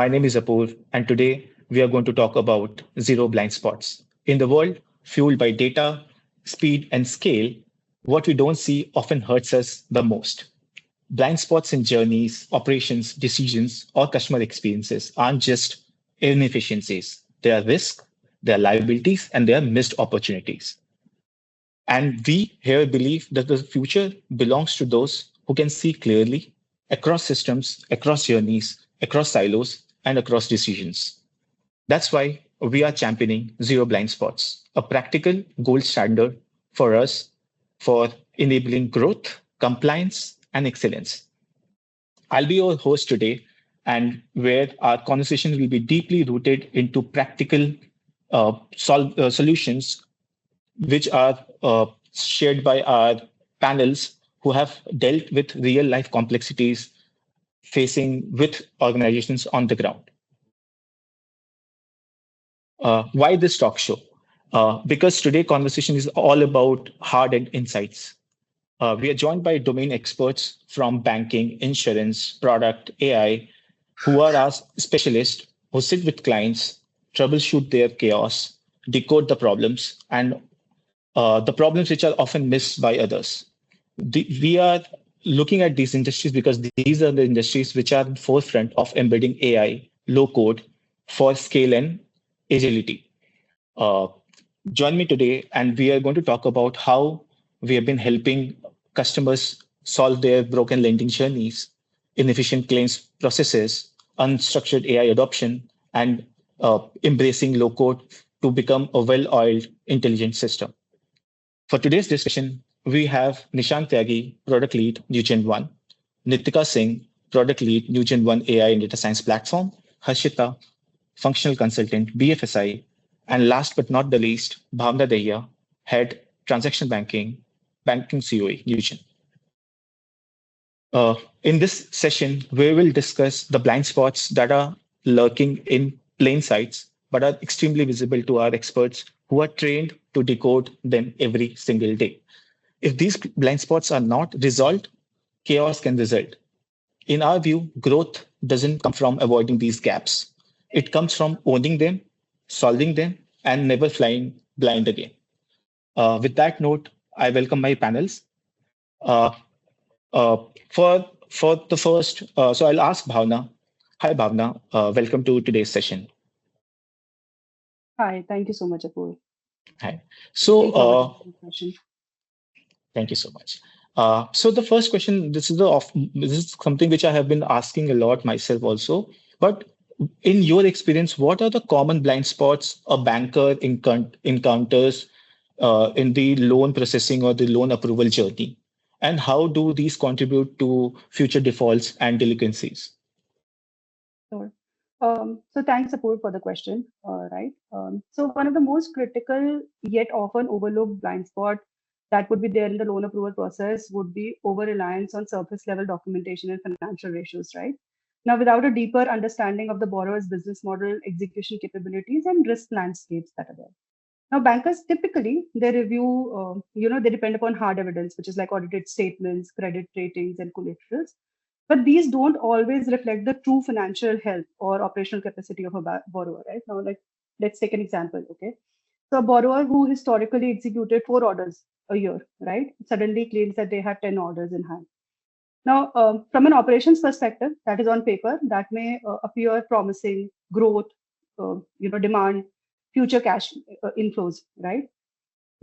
My name is Apoor, and today we are going to talk about zero blind spots. In the world fueled by data, speed, and scale, what we don't see often hurts us the most. Blind spots in journeys, operations, decisions, or customer experiences aren't just inefficiencies. They are risks, they are liabilities, and they are missed opportunities. And we here believe that the future belongs to those who can see clearly across systems, across journeys, across silos, and across decisions. That's why we are championing zero blind spots, a practical gold standard for us for enabling growth, compliance, and excellence. I'll be your host today, and where our conversation will be deeply rooted into practical solutions which are shared by our panels who have dealt with real life complexities facing with organizations on the ground. Why this talk show? Because today conversation is all about hard and insights. We are joined by domain experts from banking, insurance, product, AI, who are our specialists who sit with clients, troubleshoot their chaos, decode the problems, and the problems which are often missed by others. We are looking at these industries because these are the industries which are in forefront of embedding AI, low code for scale and agility. Uh, Join me today, and we are going to talk about how we have been helping customers solve their broken lending journeys, inefficient claims processes, unstructured AI adoption, and embracing low code to become a well oiled, intelligent system. For today's discussion, we have Nishant Tyagi, Product Lead, NewgenONE, Nitika Singh, Product Lead, NewgenONE AI and Data Science Platform, Harshita, Functional Consultant, BFSI, and last but not the least, Bhavna Dahiya, Head, Transaction Banking, Banking COE, Newgen. In this session, we will discuss the blind spots that are lurking in plain sights, but are extremely visible to our experts who are trained to decode them every single day. If these blind spots are not resolved, chaos can result. In our view, growth doesn't come from avoiding these gaps. It comes from owning them, solving them, and never flying blind again. With that note, I welcome my panels. Uh, for the first, so I'll ask Bhavna. Hi, Bhavna. Welcome to today's session. Hi, thank you so much, Apoor. Hi. Looking forward to So, the discussion. thank you so much. So the first question, this is something which I have been asking a lot myself also. But in your experience, what are the common blind spots a banker encounters in the loan processing or the loan approval journey? And how do these contribute to future defaults and delinquencies? Sure. So thanks, Apoor, for the question. Right. So one of the most critical yet often overlooked blind spot that would be there in the loan approval process would be over reliance on surface level documentation and financial ratios. Right. Now, without a deeper understanding of the borrower's business model, execution capabilities, and risk landscapes that are there. Now, bankers typically they review, they depend upon hard evidence, which is like audited statements, credit ratings, and collaterals. But these don't always reflect the true financial health or operational capacity of a borrower, right? Now, like let's take an example, okay? So, a borrower who historically executed 4 orders a year, right, suddenly claims that they have 10 orders in hand. Now, from an operations perspective, that is on paper, that may appear promising growth, demand, future cash inflows, right?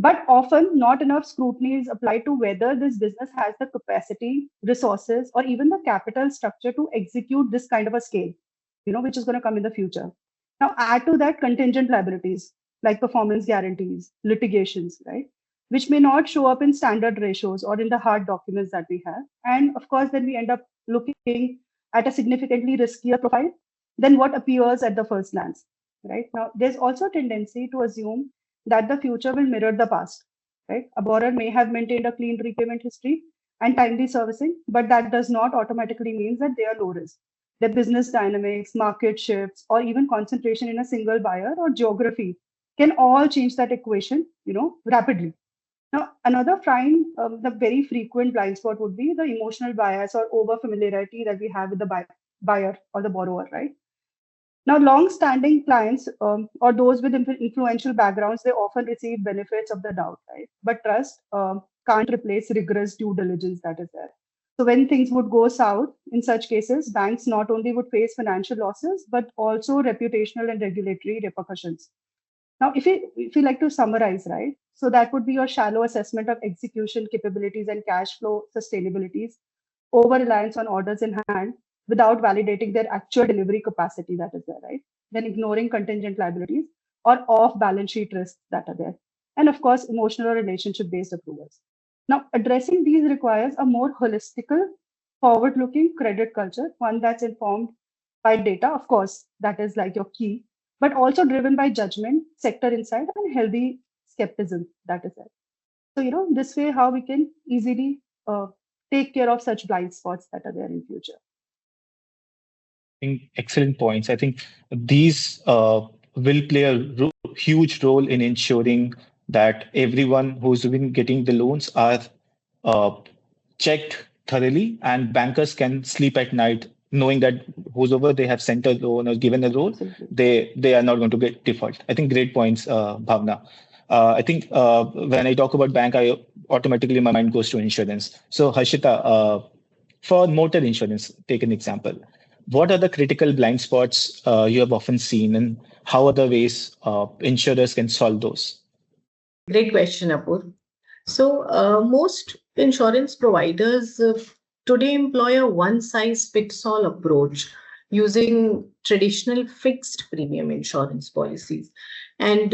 But often, not enough scrutiny is applied to whether this business has the capacity, resources, or even the capital structure to execute this kind of a scale, which is going to come in the future. Now, add to that contingent liabilities like performance guarantees, litigations, right? Which may not show up in standard ratios or in the hard documents that we have. And of course, then we end up looking at a significantly riskier profile than what appears at the first glance, right? Now, there's also a tendency to assume that the future will mirror the past, right? A borrower may have maintained a clean repayment history and timely servicing, but that does not automatically mean that they are low risk. Their business dynamics, market shifts, or even concentration in a single buyer or geography can all change that equation, rapidly. Now, another the very frequent blind spot would be the emotional bias or over familiarity that we have with the buyer or the borrower, right? Now, long-standing clients or those with influential backgrounds, they often receive benefits of the doubt, right? But trust can't replace rigorous due diligence that is there. So when things would go south, in such cases, banks not only would face financial losses, but also reputational and regulatory repercussions. Now, if you like to summarize, right? So that would be your shallow assessment of execution capabilities and cash flow sustainabilities, over reliance on orders in hand without validating their actual delivery capacity that is there, right? Then ignoring contingent liabilities or off balance sheet risks that are there. And of course, emotional or relationship based approvals. Now, addressing these requires a more holistical, forward looking credit culture, one that's informed by data, of course, that is like your key, but also driven by judgment, sector insight, and healthy skepticism that is there. So, this way, how we can easily take care of such blind spots that are there in future. Think excellent points. I think these will play a huge role in ensuring that everyone who's been getting the loans are uh, checked thoroughly, and bankers can sleep at night knowing that whosoever they have sent a loan or given a loan, Absolutely. they are not going to get default. I think great points, Bhavna. I think when I talk about bank, I automatically my mind goes to insurance. So Harshita, for motor insurance, take an example. What are the critical blind spots you have often seen, and how are the ways insurers can solve those? Great question, Apur. So, most insurance providers today employ a one size fits all approach using traditional fixed premium insurance policies. And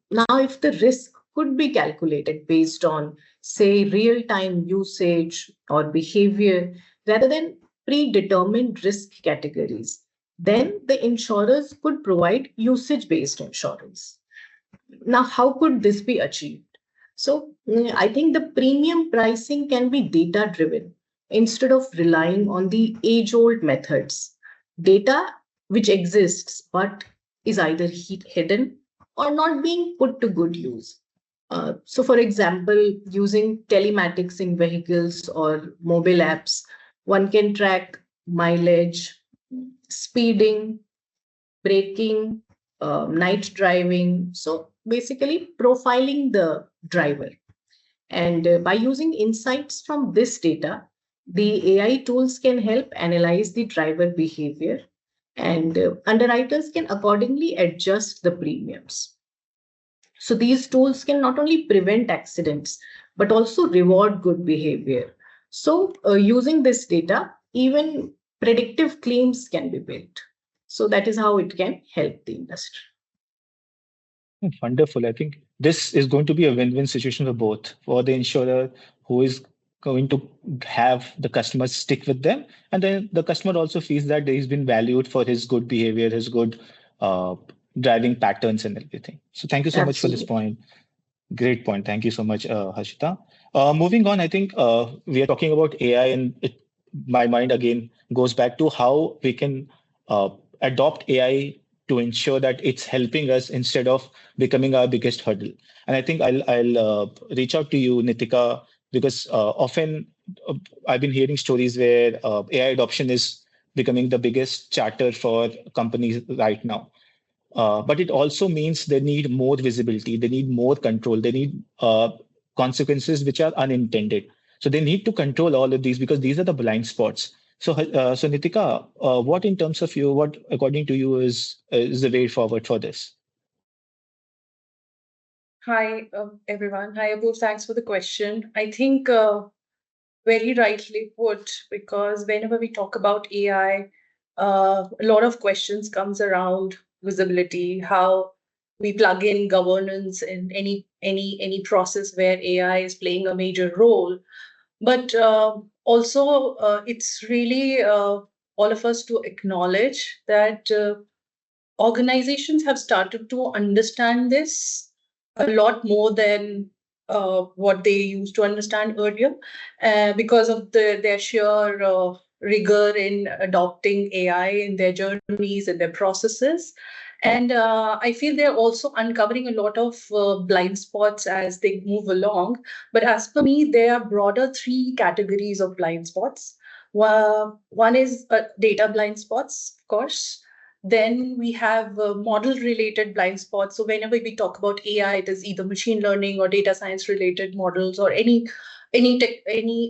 now, if the risk could be calculated based on, say, real time usage or behavior rather than predetermined risk categories, then the insurers could provide usage based insurance. Now, how could this be achieved? So, I think the premium pricing can be data driven instead of relying on the age old methods. Data which exists but is either hidden or not being put to good use. So, for example, using telematics in vehicles or mobile apps, one can track mileage, speeding, braking, night driving. So basically, profiling the driver. And by using insights from this data, the AI tools can help analyze the driver behavior, and underwriters can accordingly adjust the premiums. So these tools can not only prevent accidents, but also reward good behavior. So using this data, even predictive claims can be built. So that is how it can help the industry. Wonderful. I think this is going to be a win-win situation for both, for the insurer who is going to have the customers stick with them, and then the customer also feels that he's been valued for his good behavior, his good uh, driving patterns and everything. So thank you so much for this Absolutely. point. Great point. Thank you so much, Harshita. Moving on, I think we are talking about AI, and my mind again goes back to how we can uh, adopt AI to ensure that it's helping us instead of becoming our biggest hurdle. And I think I'll reach out to you, Nitika, because often I've been hearing stories where AI adoption is becoming the biggest charter for companies right now. But it also means they need more visibility, they need more control, they need consequences which are unintended. So they need to control all of these because these are the blind spots. So Nitika, what in terms of you, what according to you is the way forward for this? Hi, everyone. Hi, Abu. Thanks for the question. I think very rightly put, because whenever we talk about AI, a lot of questions comes around visibility, how we plug in governance in any process where AI is playing a major role. But also, it's really all of us to acknowledge that organizations have started to understand this a lot more than what they used to understand earlier, because of their sheer rigor in adopting AI in their journeys and their processes. And I feel they're also uncovering a lot of blind spots as they move along. But as for me, there are broader three categories of blind spots. One is data blind spots, of course. Then we have model-related blind spots. So whenever we talk about AI, it is either machine learning or data science-related models or any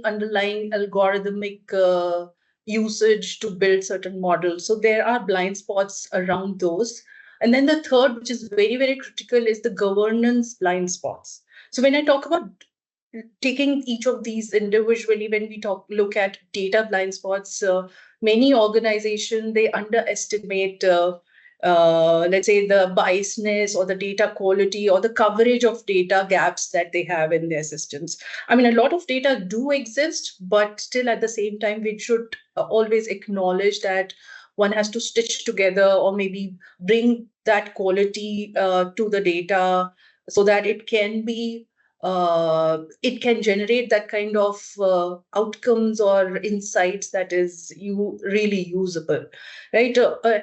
underlying algorithmic usage to build certain models. So there are blind spots around those. And then the third, which is very, very critical, is the governance blind spots. So when I talk about taking each of these individually, when we look at data blind spots, many organizations, they underestimate, let's say, the biasness or the data quality or the coverage of data gaps that they have in their systems. I mean, a lot of data do exist, but still at the same time, we should always acknowledge that one has to stitch together or maybe bring that quality to the data so that it can generate that kind of outcomes or insights that is really usable, right?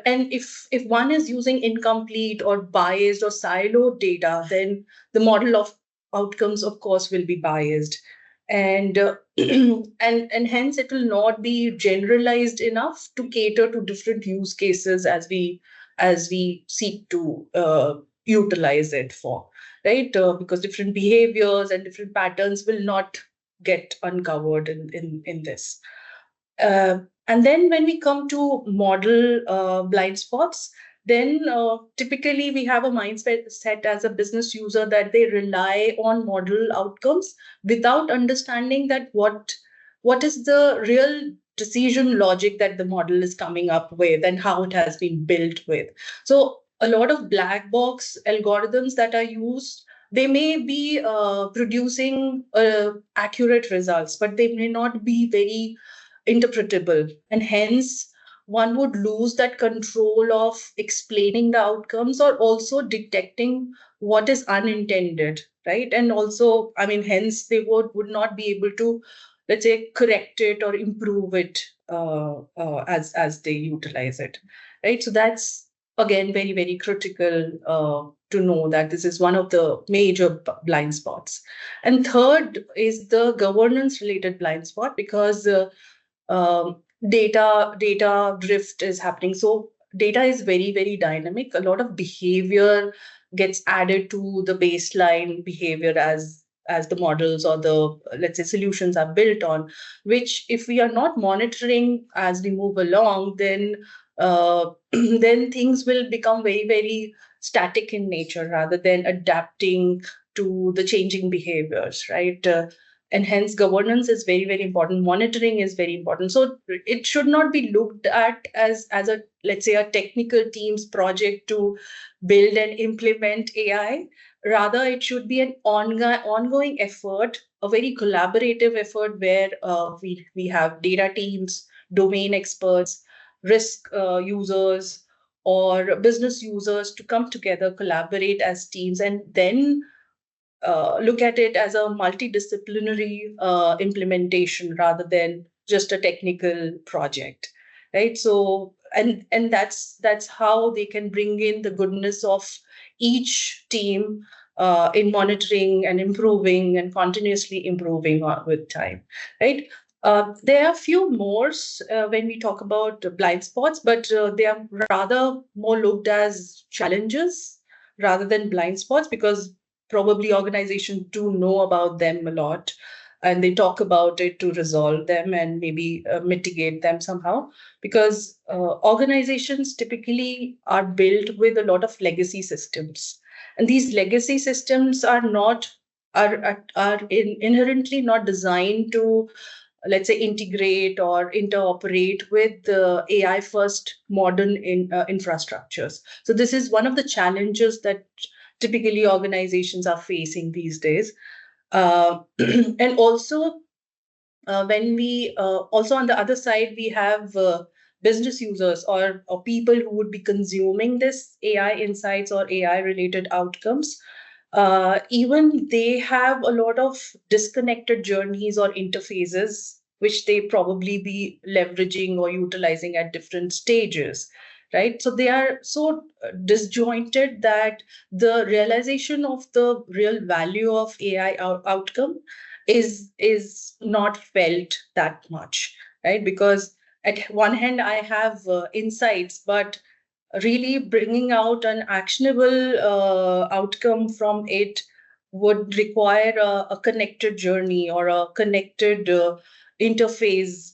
And if one is using incomplete or biased or siloed data, then the model of outcomes, of course, will be biased, and and hence it will not be generalized enough to cater to different use cases as we seek to utilize it for. Right? Because different behaviors and different patterns will not get uncovered in this. And then when we come to model blind spots, then typically we have a mindset set as a business user that they rely on model outcomes without understanding that what is the real decision logic that the model is coming up with and how it has been built with. So a lot of black box algorithms that are used, they may be producing accurate results, but they may not be very interpretable. And hence, one would lose that control of explaining the outcomes or also detecting what is unintended, right? And also, I mean, hence they would not be able to, let's say, correct it or improve it as they utilize it, right? So that's again very, very critical to know that this is one of the major blind spots. And third is the governance related blind spot, because data drift is happening. So data is very, very dynamic. A lot of behavior gets added to the baseline behavior as the models or the, let's say, solutions are built on, which if we are not monitoring as we move along, then then things will become very, very static in nature rather than adapting to the changing behaviors, right? And hence governance is very, very important. Monitoring is very important. So it should not be looked at as a, let's say, a technical team's project to build and implement AI. Rather, it should be an ongoing effort, a very collaborative effort where we have data teams, domain experts, risk users, or business users to come together, collaborate as teams, and then look at it as a multidisciplinary implementation rather than just a technical project, right? So and that's how they can bring in the goodness of each team in monitoring and improving and continuously improving with time, right? There are a few more when we talk about blind spots, but they are rather more looked as challenges rather than blind spots, because probably organizations do know about them a lot and they talk about it to resolve them and maybe mitigate them somehow, because organizations typically are built with a lot of legacy systems, and these legacy systems are inherently not designed to, let's say, integrate or interoperate with the AI first modern infrastructures. So this is one of the challenges that typically organizations are facing these days. And also, when we also on the other side, we have business users or people who would be consuming this AI insights or AI related outcomes. Even they have a lot of disconnected journeys or interfaces, which they probably be leveraging or utilizing at different stages, right? So they are so disjointed that the realization of the real value of AI outcome is not felt that much, right? Because at one hand I have insights, but really bringing out an actionable outcome from it would require a connected journey or a connected interface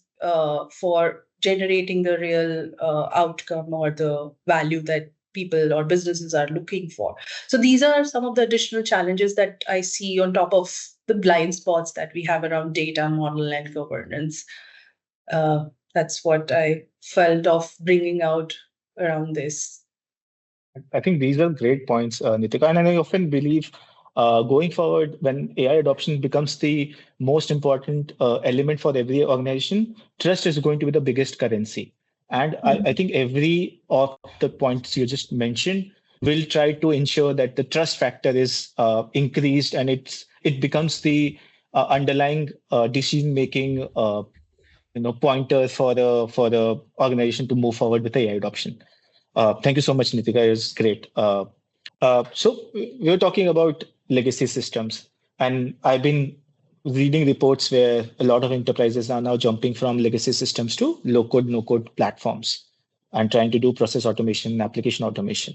for generating the real outcome or the value that people or businesses are looking for. So these are some of the additional challenges that I see on top of the blind spots that we have around data, model, and governance. That's what I felt of bringing out around this. I think these are great points, Nitika. And I often believe going forward, when AI adoption becomes the most important element for every organization, trust is going to be the biggest currency. And I think every of the points you just mentioned will try to ensure that the trust factor is increased and it becomes the underlying decision making pointer for the organization to move forward with AI adoption. Thank you so much, Nitika. It was great. So we were talking about legacy systems, and I've been reading reports where a lot of enterprises are now jumping from legacy systems to low-code, no-code platforms and trying to do process automation and application automation.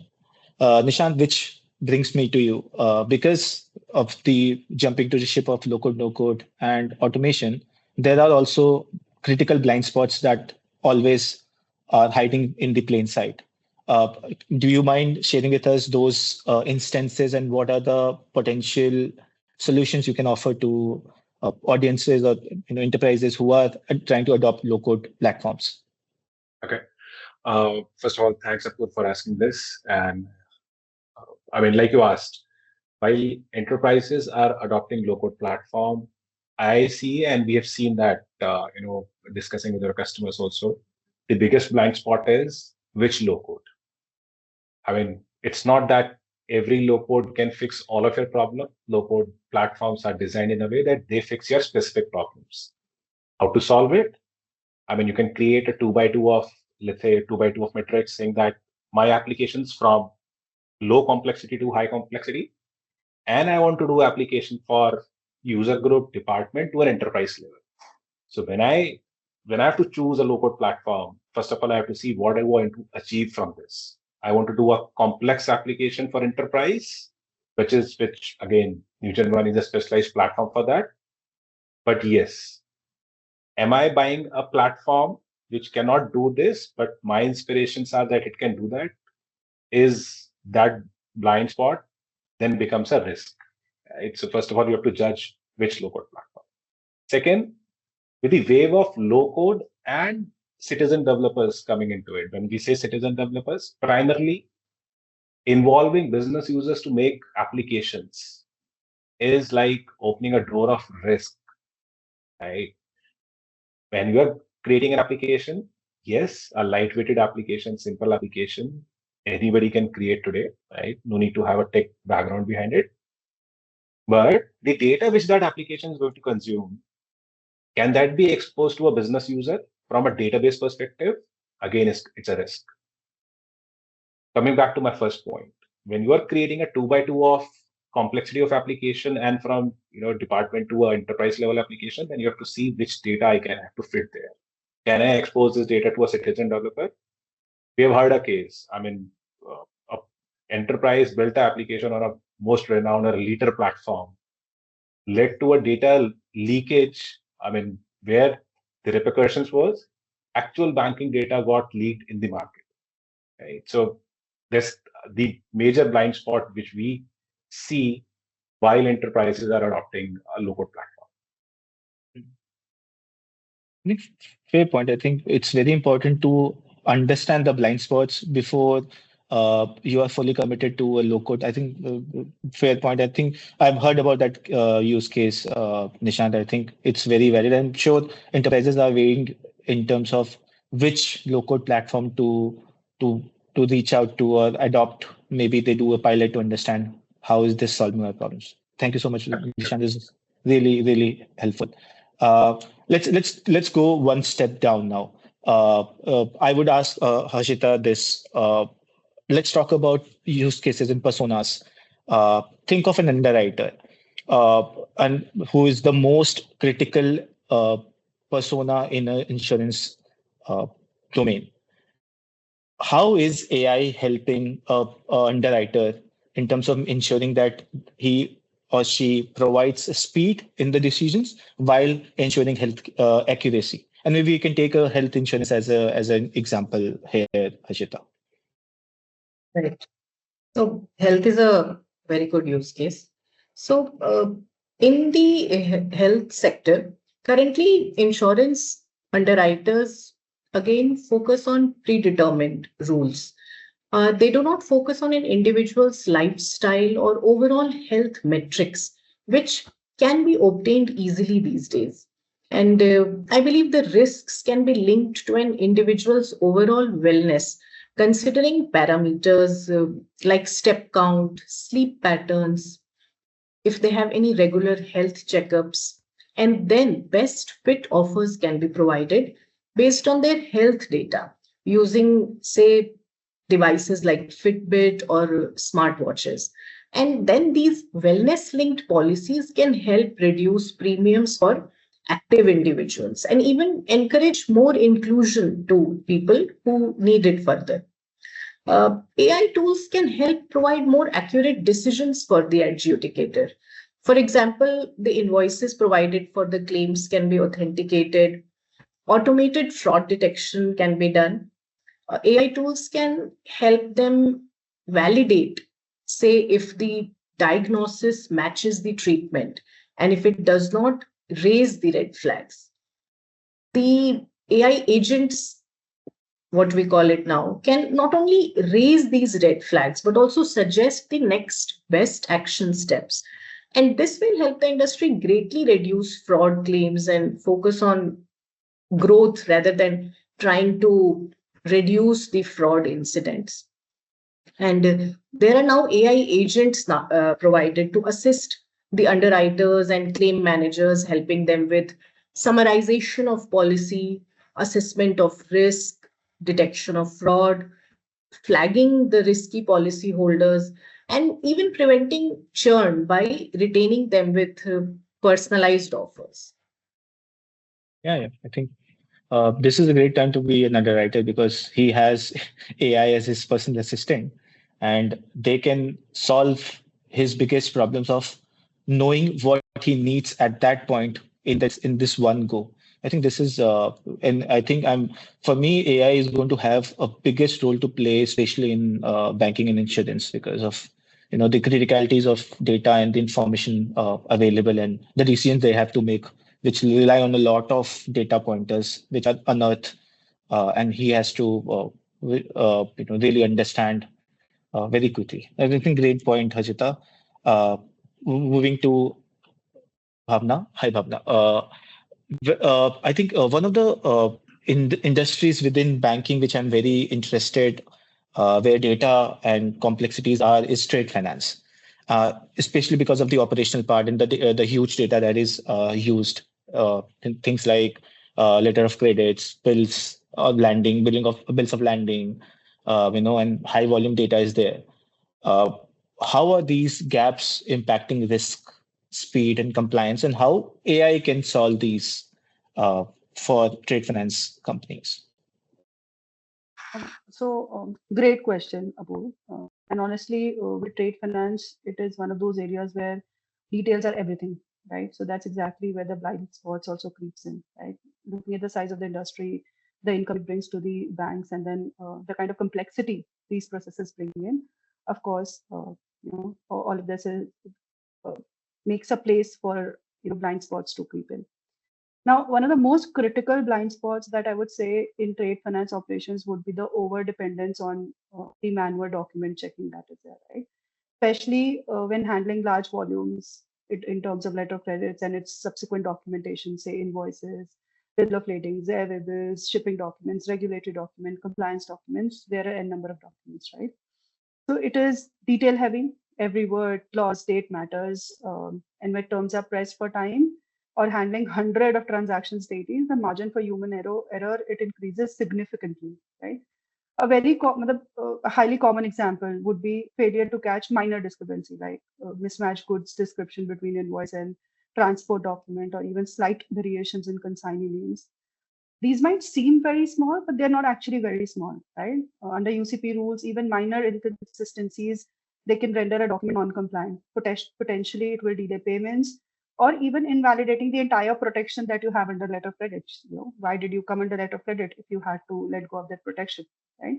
Nishant, which brings me to you, because of the jumping to the ship of low-code, no-code and automation, there are also critical blind spots that always are hiding in the plain sight. Do you mind sharing with us those instances and what are the potential solutions you can offer to audiences or enterprises who are trying to adopt low-code platforms? Okay. First of all, thanks, Apur, for asking this. And I mean, like you asked, while enterprises are adopting low-code platform, I see, and we have seen that, discussing with our customers also, the biggest blind spot is which low-code. I mean, it's not that every low-code can fix all of your problem. Low-code platforms are designed in a way that they fix your specific problems. How to solve it? I mean, you can create a 2x2 of, let's say, 2x2 of metrics saying that my applications from low complexity to high complexity, and I want to do application for user group, department to an enterprise level. So when I have to choose a low-code platform, first of all, I have to see what I want to achieve from this. I want to do a complex application for enterprise, which again, NewgenONE is a specialized platform for that. But yes, am I buying a platform which cannot do this, but my inspirations are that it can do that? Is that blind spot then becomes a risk? Right? So first of all, you have to judge which low-code platform. Second, with the wave of low-code and citizen developers coming into it. When we say citizen developers, primarily involving business users to make applications is like opening a door of risk, right? When you are creating an application, yes, a lightweighted application, simple application, anybody can create today, right? No need to have a tech background behind it. But the data which that application is going to consume, can that be exposed to a business user from a database perspective? Again, it's a risk. Coming back to my first point, when you are creating a 2x2 of complexity of application and from department to an enterprise level application, then you have to see which data I can have to fit there. Can I expose this data to a citizen developer? We have heard a case. I mean, a enterprise built an application on a most renowned or leader platform, led to a data leakage. I mean, where the repercussions was actual banking data got leaked in the market. Right? So that's the major blind spot which we see while enterprises are adopting a low-code platform. Fair point. I think it's very important to understand the blind spots before you are fully committed to a low-code. I think fair point. I think I've heard about that use case, Nishant. I think it's very valid. I'm sure enterprises are weighing in terms of which low-code platform to reach out to or adopt. Maybe they do a pilot to understand how is this solving our problems. Thank you so much, Nishant. This is really, really helpful. Let's go one step down now. I would ask Harshita this. Let's talk about use cases and personas. Think of an underwriter, and who is the most critical persona in an insurance domain. how is AI helping a underwriter in terms of ensuring that he or she provides speed in the decisions while ensuring health accuracy? And maybe you can take a health insurance as an example here, Hashita. Right. So health is a very good use case. So in the health sector, currently insurance underwriters again focus on predetermined rules. They do not focus on an individual's lifestyle or overall health metrics, which can be obtained easily these days. And I believe the risks can be linked to an individual's overall wellness, considering parameters like step count, sleep patterns, if they have any regular health checkups, and then best fit offers can be provided based on their health data using, say, devices like Fitbit or smartwatches. And then these wellness linked policies can help reduce premiums for active individuals and even encourage more inclusion to people who need it further. AI tools can help provide more accurate decisions for the adjudicator. For example, the invoices provided for the claims can be authenticated, automated fraud detection can be done. AI tools can help them validate, say, if the diagnosis matches the treatment and if it does not raise the red flags. The AI agents, what we call it now, can not only raise these red flags, but also suggest the next best action steps. And this will help the industry greatly reduce fraud claims and focus on growth rather than trying to reduce the fraud incidents. And there are now AI agents provided to assist the underwriters and claim managers, helping them with summarization of policy, assessment of risk, detection of fraud, flagging the risky policy holders, and even preventing churn by retaining them with personalized offers. Yeah, I think this is a great time to be an underwriter because he has AI as his personal assistant, and they can solve his biggest problems of knowing what he needs at that point in this one go. I think this is, and I think for me, AI is going to have a biggest role to play, especially in banking and insurance, because of the criticalities of data and the information available and the decisions they have to make, which rely on a lot of data pointers which are unearthed, and he has to really understand very quickly. I think great point, Hajita. Moving to Bhavna. Hi, Bhavna. I think one of the in the industries within banking which I'm very interested, where data and complexities are, is trade finance, especially because of the operational part and the huge data that is used. Things like letter of credits, bills of landing, billing of bills of landing, and high volume data is there. Uh, how are these gaps impacting risk, speed, and compliance, and how AI can solve these for trade finance companies? Great question, Abu. And honestly, with trade finance, it is one of those areas where details are everything, right? So that's exactly where the blind spots also creeps in, right? Looking at the size of the industry, the income it brings to the banks, and then the kind of complexity these processes bring in. Of course, all of this uh, makes a place for blind spots to creep in. Now, one of the most critical blind spots that I would say in trade finance operations would be the over dependence on the manual document checking that is there, right? Especially when handling large volumes in terms of letter of credits and its subsequent documentation, say invoices, bill of lading, ZEV bills, shipping documents, regulatory document, compliance documents. There are a number of documents, right? So it is detail heavy. Every word, clause, date matters. And when terms are pressed for time or handling hundred of transactions daily, the margin for human error it increases significantly, right? A highly common example would be failure to catch minor discrepancy, like mismatched goods description between invoice and transport document, or even slight variations in consignee names. These might seem very small, but they're not actually very small, right? Under UCP rules, even minor inconsistencies, they can render a document non-compliant. Potentially, it will delay payments or even invalidating the entire protection that you have under letter of credit. Why did you come under letter of credit if you had to let go of that protection, right?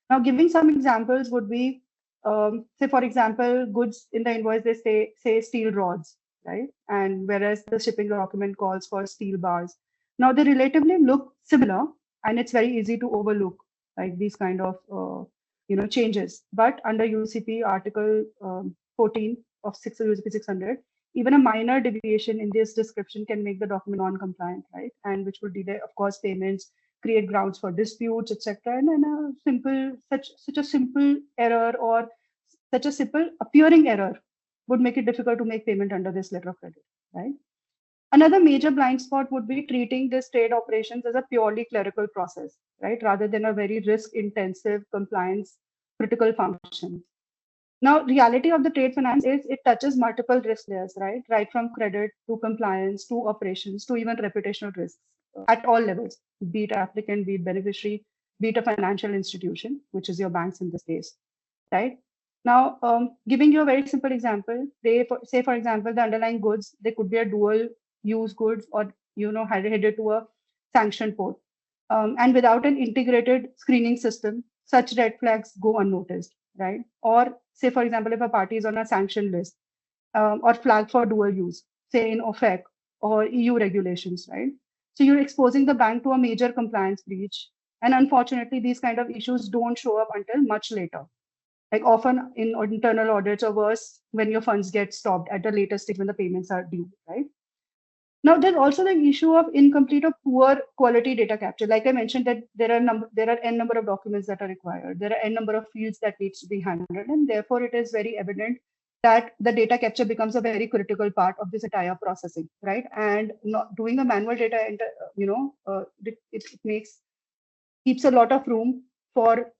Now, giving some examples would be, say, for example, goods in the invoice, they say steel rods, right? And whereas the shipping document calls for steel bars. Now, they relatively look similar, and it's very easy to overlook like these kind of changes. But under UCP Article 14 of UCP 600, even a minor deviation in this description can make the document non-compliant, right? And which will delay, of course, payments, create grounds for disputes, etc. And a such a simple error or such a simple appearing error would make it difficult to make payment under this letter of credit, right? Another major blind spot would be treating this trade operations as a purely clerical process, right? Rather than a very risk-intensive compliance critical function. Now, reality of the trade finance is it touches multiple risk layers, right? Right from credit to compliance to operations to even reputational risks at all levels, be it applicant, be it beneficiary, be it a financial institution, which is your banks in this case, right? Now, giving you a very simple example, say, for example, the underlying goods, they could be a dual use goods or, headed to a sanctioned port. And without an integrated screening system, such red flags go unnoticed, right? Or say, for example, if a party is on a sanctioned list or flagged for dual use, say in OFAC or EU regulations, right? So you're exposing the bank to a major compliance breach. And unfortunately, these kind of issues don't show up until much later. Like often in internal audits or worse, when your funds get stopped at a later stage when the payments are due, right? Now, there's also the issue of incomplete or poor quality data capture. Like I mentioned, that there are n number of documents that are required. There are n number of fields that needs to be handled, and therefore it is very evident that the data capture becomes a very critical part of this entire processing, right? And not doing a manual data enter, it keeps a lot of room for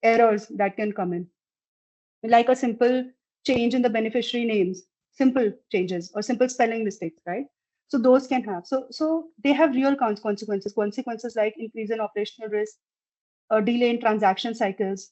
errors that can come in, like a simple change in the beneficiary names, simple changes or simple spelling mistakes, right? So those can have, so they have real consequences like increase in operational risk, delay in transaction cycles,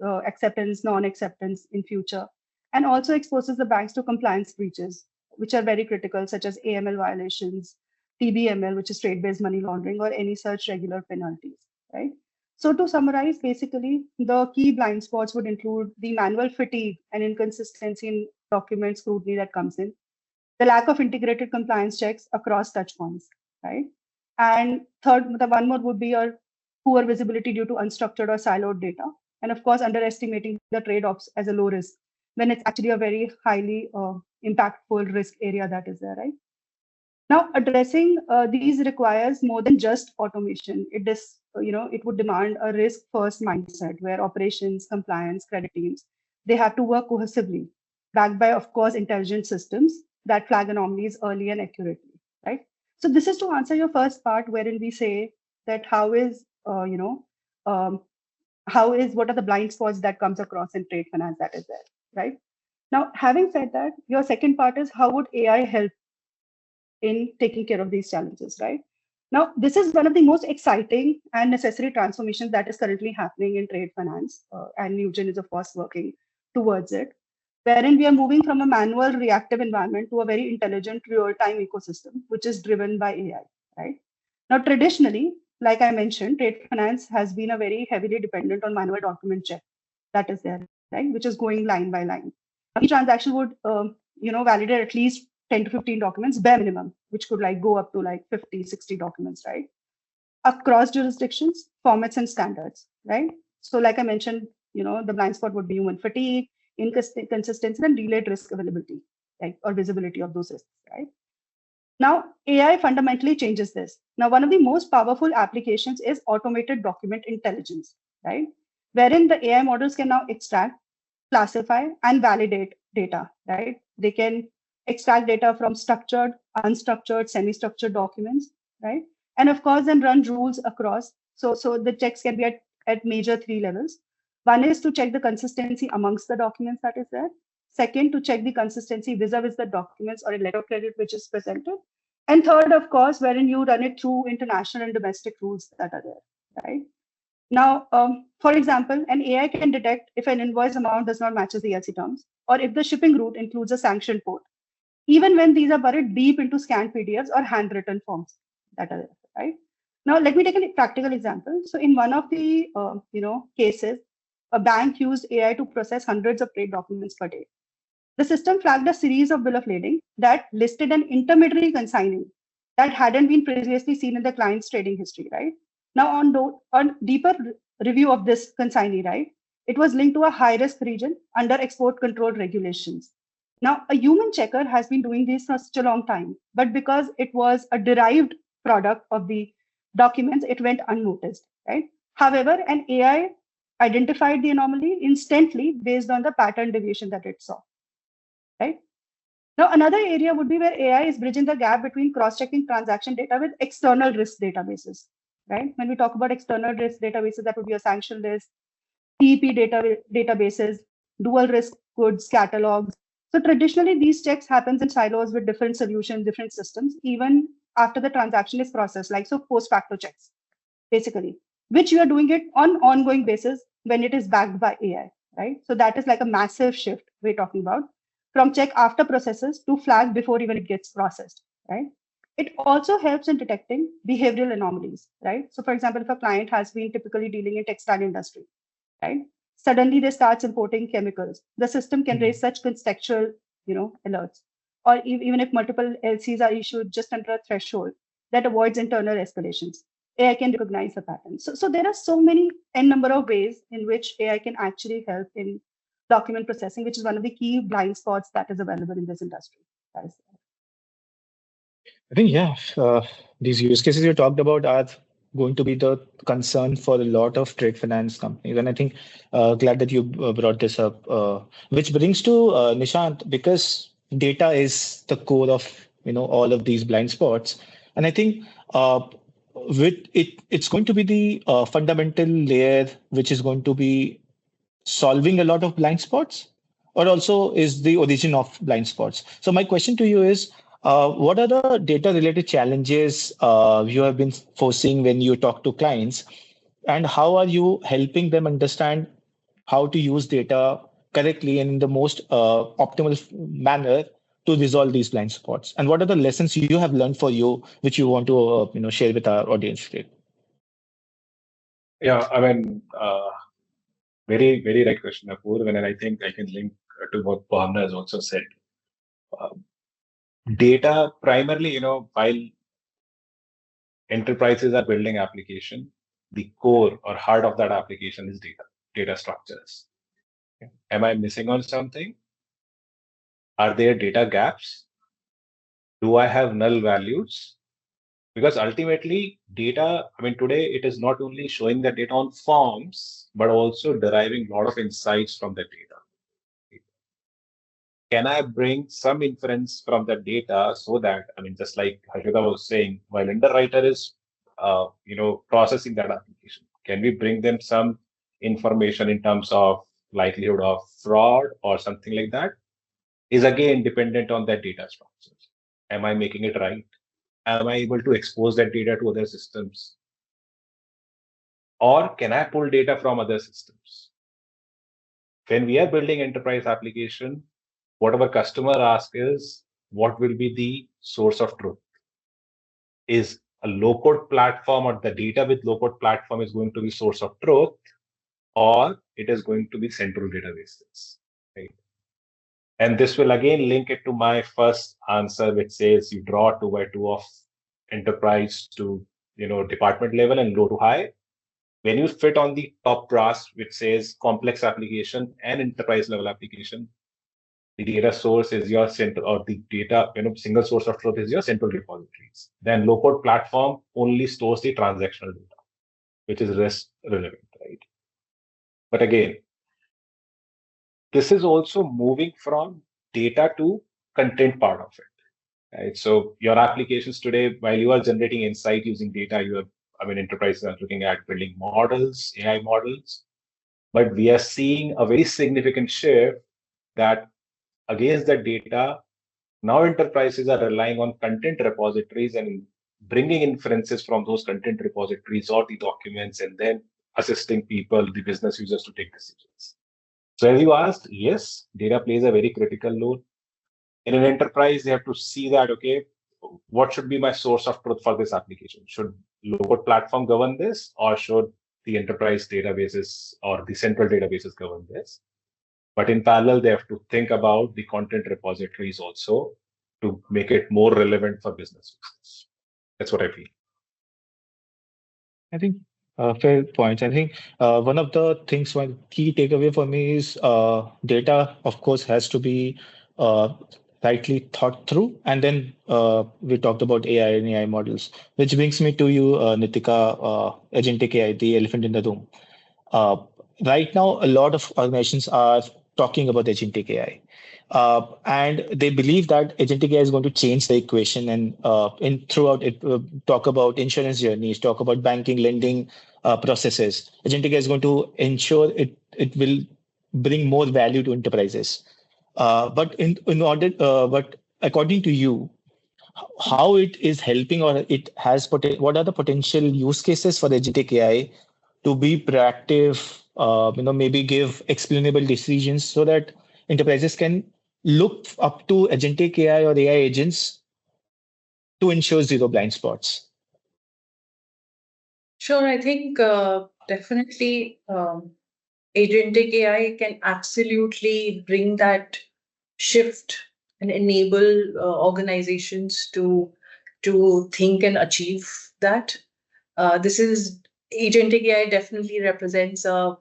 acceptance, non-acceptance in future, and also exposes the banks to compliance breaches, which are very critical, such as AML violations, TBML, which is trade-based money laundering, or any such regular penalties, right? So to summarize, basically, the key blind spots would include the manual fatigue and inconsistency in document scrutiny that comes in, the lack of integrated compliance checks across touch points, right? And third, the one more would be a poor visibility due to unstructured or siloed data. And of course, underestimating the trade-offs as a low risk when it's actually a very highly impactful risk area that is there, right? Now, addressing these requires more than just automation. It would demand a risk-first mindset where operations, compliance, credit teams, they have to work cohesively, backed by, of course, intelligent systems that flag anomalies early and accurately, right? So this is to answer your first part, wherein we say that what are the blind spots that comes across in trade finance that is there, right? Now, having said that, your second part is how would AI help in taking care of these challenges, right? Now, this is one of the most exciting and necessary transformations that is currently happening in trade finance, and Newgen is, of course, working towards it, wherein we are moving from a manual reactive environment to a very intelligent real-time ecosystem, which is driven by AI, right? Now, traditionally, like I mentioned, trade finance has been a very heavily dependent on manual document check that is there, right? Which is going line by line. Each transaction would, validate at least 10 to 15 documents, bare minimum, which could like go up to like 50, 60 documents, right? Across jurisdictions, formats and standards, right? So like I mentioned, the blind spot would be human fatigue, inconsistency, and delayed risk availability, right? Or visibility of those risks, right? Now, AI fundamentally changes this. Now, one of the most powerful applications is automated document intelligence, right? Wherein the AI models can now extract, classify, and validate data, right? They can extract data from structured, unstructured, semi-structured documents, right? And of course, then run rules across. So the checks can be at major three levels. One is to check the consistency amongst the documents that is there. Second, to check the consistency vis-a-vis the documents or a letter of credit which is presented. And third, of course, wherein you run it through international and domestic rules that are there, right? Now, for example, an AI can detect if an invoice amount does not match the ELC terms, or if the shipping route includes a sanctioned port, even when these are buried deep into scanned PDFs or handwritten forms that are there, right? Now, let me take a practical example. So in one of the cases, a bank used AI to process hundreds of trade documents per day. The system flagged a series of bill of lading that listed an intermediary consignee that hadn't been previously seen in the client's trading history, right? Now, on deeper review of this consignee, right, it was linked to a high-risk region under export control regulations. Now, a human checker has been doing this for such a long time, but because it was a derived product of the documents, it went unnoticed, right? However, an AI identified the anomaly instantly based on the pattern deviation that it saw, right? Now, another area would be where AI is bridging the gap between cross-checking transaction data with external risk databases, right? When we talk about external risk databases, that would be a sanction list, PEP databases, dual risk goods catalogs. So traditionally, these checks happens in silos with different solutions, different systems, even after the transaction is processed, like so post-facto checks, basically, which you are doing it on ongoing basis when it is backed by AI, right? So that is like a massive shift we're talking about from check after processes to flag before even it gets processed, right? It also helps in detecting behavioral anomalies, right? So for example, if a client has been typically dealing in textile industry, right? Suddenly they start importing chemicals. The system can raise such contextual, alerts. Or even if multiple LCs are issued just under a threshold that avoids internal escalations, AI can recognize the pattern. So there are so many n number of ways in which AI can actually help in document processing, which is one of the key blind spots that is available in this industry. I think, yeah, these use cases you talked about are going to be the concern for a lot of trade finance companies. And I think glad that you brought this up, which brings to Nishant, because data is the core of all of these blind spots. And I think with it's going to be the fundamental layer which is going to be solving a lot of blind spots, or also is the origin of blind spots. So my question to you is, what are the data related challenges you have been foreseeing when you talk to clients, and how are you helping them understand how to use data correctly and in the most optimal manner to resolve these blind spots? And what are the lessons you have learned for you, which you want to share with our audience today? Yeah, I mean, very, very right question, Apoor. And I think I can link to what Bhavna has also said. Data primarily, while enterprises are building application, the core or heart of that application is data structures. Am I missing on something? Are there data gaps? Do I have null values? Because ultimately data, today it is not only showing the data on forms, but also deriving a lot of insights from the data. Can I bring some inference from the data so that, just like Harshita was saying, while underwriter is, processing that application, can we bring them some information in terms of likelihood of fraud or something like that? Is again dependent on that data structures. Am I making it right? Am I able to expose that data to other systems? Or can I pull data from other systems? When we are building enterprise application, what our customer asks is, what will be the source of truth? Is a low-code platform or the data with low-code platform is going to be source of truth, or it is going to be central databases, right? And this will again link it to my first answer, which says you draw 2x2 of enterprise to department level and low to high. When you fit on the top brass, which says complex application and enterprise level application, the data source is your central, or the data, single source of truth is your central repositories. Then low-code platform only stores the transactional data, which is rest relevant, right? But again, this is also moving from data to content part of it, right? So your applications today, while you are generating insight using data, you have, enterprises are looking at building models, AI models, but we are seeing a very significant shift that against the data, Now enterprises are relying on content repositories and bringing inferences from those content repositories or the documents and then assisting people, the business users to take decisions. So as you asked, yes, data plays a very critical role. In an enterprise, they have to see that, okay, what should be my source of truth for this application? Should low-code platform govern this, or should the enterprise databases or the central databases govern this? But in parallel, they have to think about the content repositories also to make it more relevant for business users. That's what I feel. I think fair points. I think one of the things, one key takeaway for me is data, of course, has to be rightly thought through. And then we talked about AI and AI models, which brings me to you, Nitika, agentic AI, the elephant in the room. Uh, right now, a lot of organizations are talking about agentic AI. And they believe that agentic AI is going to change the equation, and in throughout it, talk about insurance journeys, talk about banking, lending processes. Agentic AI is going to ensure it will bring more value to enterprises. But according to you, how it is helping, or it has what are the potential use cases for agentic AI to be proactive, maybe give explainable decisions so that enterprises can look up to agentic AI or AI agents to ensure zero blind spots? Sure, I think definitely agentic AI can absolutely bring that shift and enable organizations to think and achieve that. This is agentic AI definitely represents a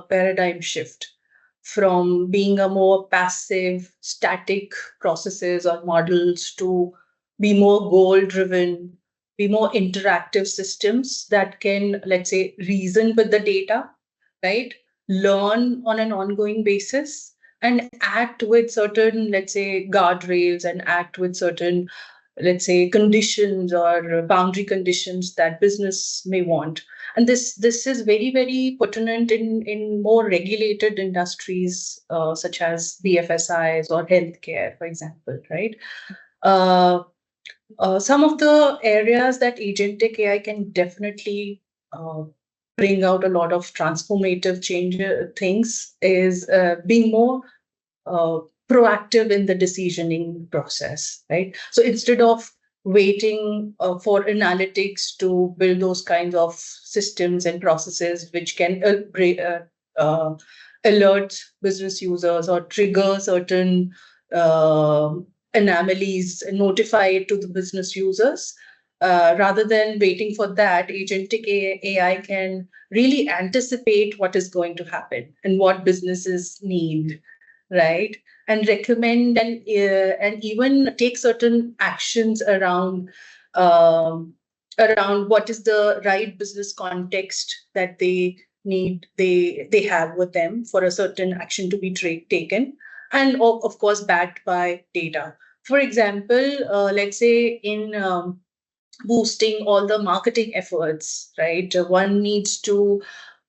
paradigm shift from being a more passive, static processes or models to be more goal driven, be more interactive systems that can, let's say, reason with the data, right? Learn on an ongoing basis and act with certain, let's say, guardrails and act with certain, let's say, conditions or boundary conditions that business may want. And this is very, very pertinent in more regulated industries such as BFSIs or healthcare, for example, right? Some of the areas that agentic AI can definitely bring out a lot of transformative change things is being more proactive in the decisioning process, right? So instead of waiting for analytics to build those kinds of systems and processes which can alert business users or trigger certain anomalies and notify it to the business users, rather than waiting for that, agentic AI can really anticipate what is going to happen and what businesses need, right? And recommend and even take certain actions around what is the right business context that they need, they have with them for a certain action to be taken, and of course backed by data. For example, let's say in boosting all the marketing efforts, right? One needs to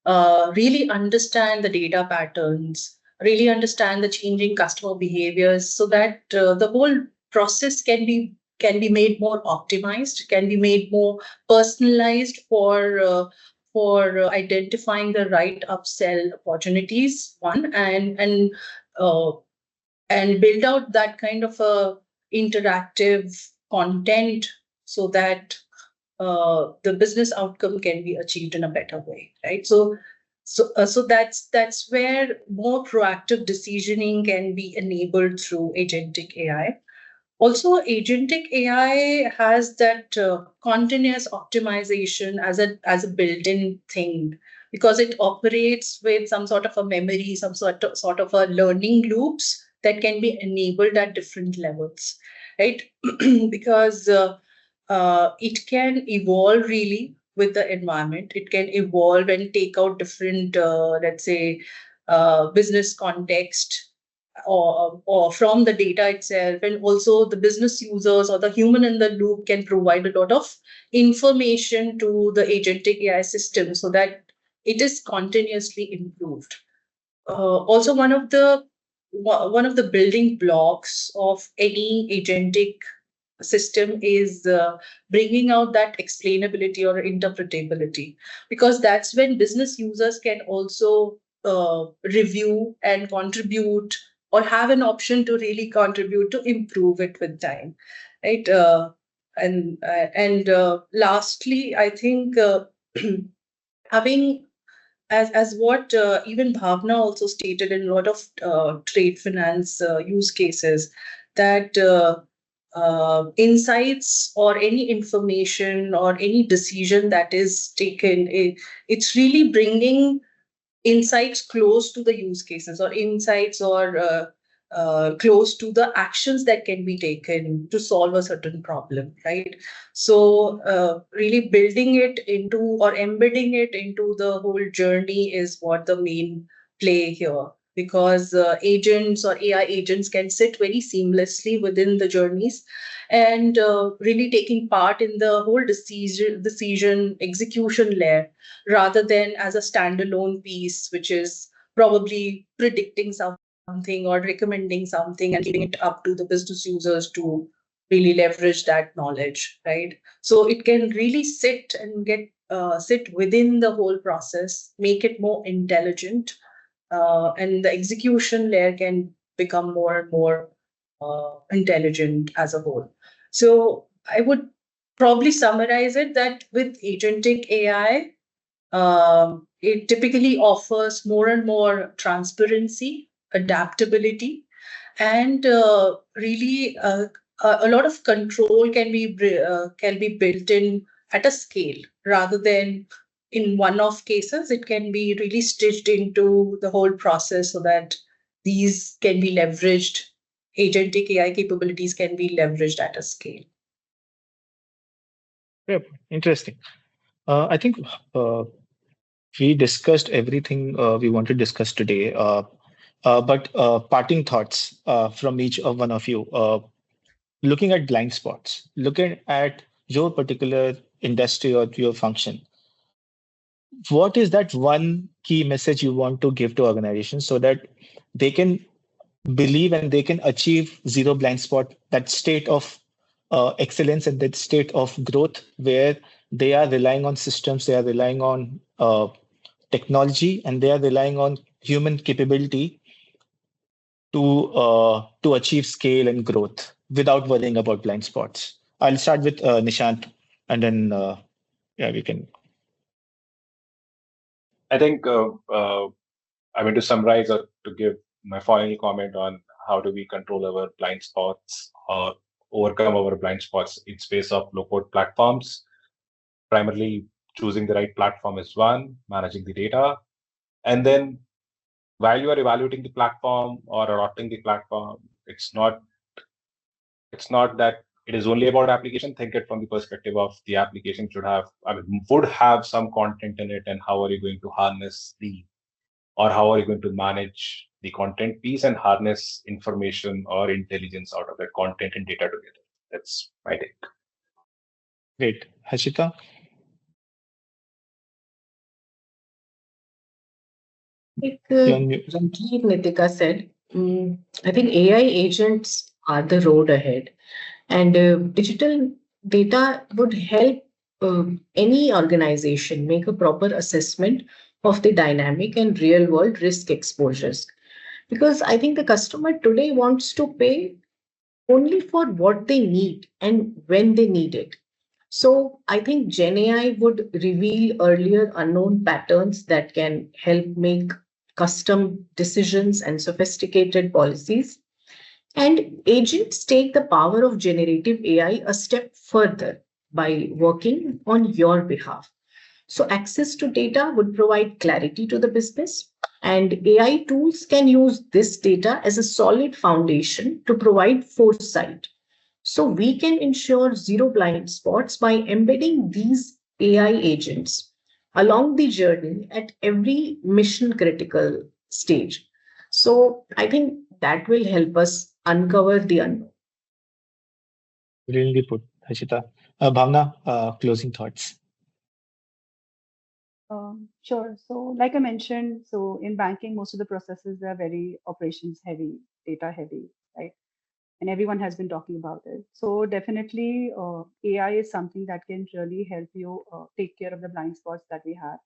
really understand the data patterns, really understand the changing customer behaviors, so that the whole process can be made more optimized, can be made more personalized for identifying the right upsell opportunities. One uh, and build out that kind of a interactive content so that the business outcome can be achieved in a better way, right? So that's where more proactive decisioning can be enabled through agentic AI. Also, agentic AI has that continuous optimization as a built-in thing, because it operates with some sort of a memory, some sort of a learning loops that can be enabled at different levels, right? Because it can evolve really with the environment. It can evolve and take out different, let's say, business context or from the data itself, and also the business users or the human in the loop can provide a lot of information to the agentic AI system so that it is continuously improved. Also, one of the one of the building blocks of any agentic system is bringing out that explainability or interpretability, because that's when business users can also review and contribute, or have an option to really contribute to improve it with time, right? And lastly, I think having, as what even Bhavna also stated in a lot of trade finance use cases, that insights or any information or any decision that is taken, it's really bringing insights close to the use cases, or insights or close to the actions that can be taken to solve a certain problem, right? So really building it into, or embedding it into the whole journey is what the main play here, because agents or AI agents can sit very seamlessly within the journeys, and really taking part in the whole decision execution layer, rather than as a standalone piece, which is probably predicting something or recommending something and leaving it up to the business users to really leverage that knowledge, right? So it can really sit and sit within the whole process, make it more intelligent, and the execution layer can become more and more intelligent as a whole. So I would probably summarize it that with agentic AI, it typically offers more and more transparency, adaptability, and really a lot of control can be built in at a scale, rather than in one-off cases. It can be really stitched into the whole process so that these can be leveraged. Agentic AI capabilities can be leveraged at a scale. Yep, interesting. I think we discussed everything we want to discuss today. But parting thoughts from each of one of you. Looking at blind spots, looking at your particular industry or your function, what is that one key message you want to give to organizations so that they can believe and they can achieve zero blind spot, that state of excellence and that state of growth where they are relying on systems, they are relying on technology, and they are relying on human capability to achieve scale and growth without worrying about blind spots? I'll start with Nishant, and then yeah, we can. I think, to summarize or to give my final comment on how do we control our blind spots or overcome our blind spots in space of low-code platforms. Primarily, choosing the right platform is one, managing the data, and then while you are evaluating the platform or adopting the platform, it's not that it is only about application. Think it from the perspective of the application would have some content in it, and how are you going to harness or how are you going to manage the content piece and harness information or intelligence out of that content and data together. That's my take. Great. Hashita? Like Nitika said, I think AI agents are the road ahead, and digital data would help any organization make a proper assessment of the dynamic and real world risk exposures. Because I think the customer today wants to pay only for what they need and when they need it. So I think Gen AI would reveal earlier unknown patterns that can help make custom decisions and sophisticated policies. And agents take the power of generative AI a step further by working on your behalf. So access to data would provide clarity to the business, and AI tools can use this data as a solid foundation to provide foresight. So we can ensure zero blind spots by embedding these AI agents along the journey at every mission critical stage. So I think that will help us uncover the unknown. Really put, Hashita. Bhavna, closing thoughts. Sure. So, like I mentioned, so in banking, most of the processes are very operations heavy, data heavy, right? And everyone has been talking about it. So, definitely, AI is something that can really help you take care of the blind spots that we have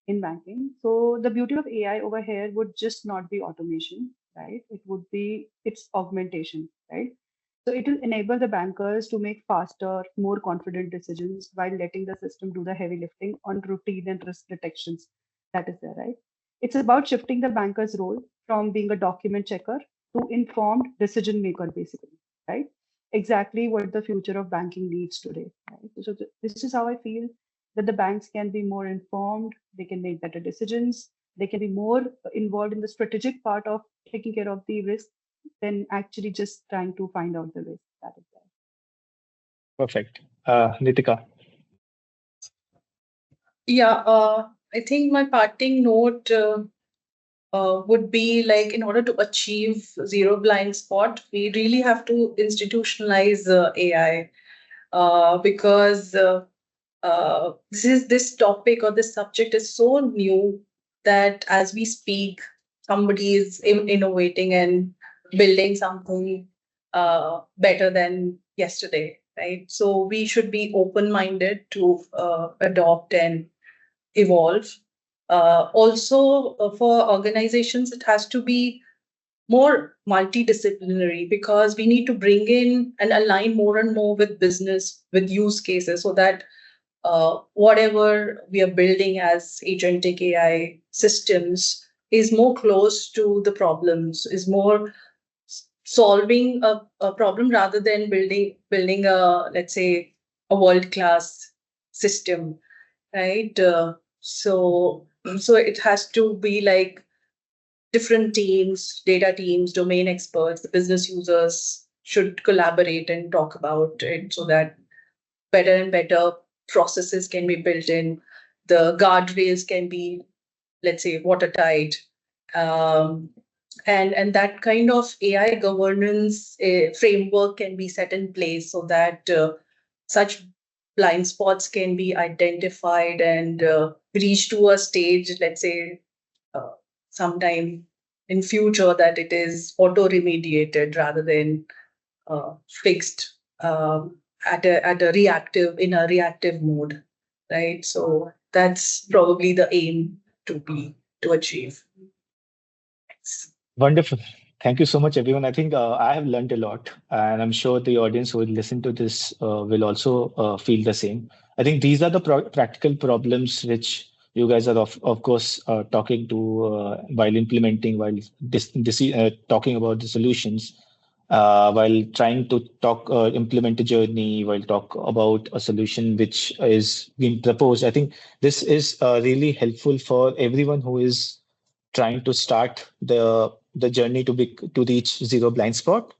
in banking. So, the beauty of AI over here would just not be automation, right? It would be its augmentation, right? So it will enable the bankers to make faster, more confident decisions while letting the system do the heavy lifting on routine and risk detections that is there, right? It's about shifting the banker's role from being a document checker to informed decision maker, basically, right? Exactly what the future of banking needs today, right? So this is how I feel that the banks can be more informed, they can make better decisions, they can be more involved in the strategic part of taking care of the risk than actually just trying to find out the risk that is there. Perfect. Nitika. Yeah, I think my parting note would be like, in order to achieve zero blind spot, we really have to institutionalize AI, because this topic or this subject is so new that as we speak, somebody is innovating and building something better than yesterday, right? So we should be open-minded to adopt and evolve. Also, for organizations, it has to be more multidisciplinary, because we need to bring in and align more and more with business, with use cases, so that whatever we are building as agentic AI systems is more close to the problems, is more solving a problem rather than building a, let's say, a world class system, right? So it has to be like different teams, data teams, domain experts, the business users should collaborate and talk about it, so that better and better processes can be built in. The guardrails can be, let's say, watertight. Um, and that kind of AI governance framework can be set in place, so that such blind spots can be identified and reach to a stage, let's say, uh, sometime in future, that it is auto remediated rather than fixed, at a reactive mode, right? So that's probably the aim to achieve. Thanks. Wonderful. Thank you so much, everyone. I think I have learned a lot, and I'm sure the audience who will listen to this will also feel the same. I think these are the practical problems which you guys are, of course, talking to while implementing, while talking about the solutions, while trying to implement a journey, while talk about a solution which is being proposed. I think this is really helpful for everyone who is trying to start the journey to reach zero blind spot.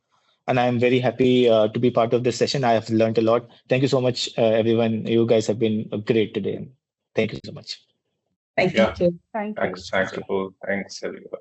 And I'm very happy to be part of this session. I have learned a lot. Thank you so much, everyone. You guys have been great today. Thank you so much. Thank Yeah. you. Thank you. Thanks, Apple. Thanks, everyone.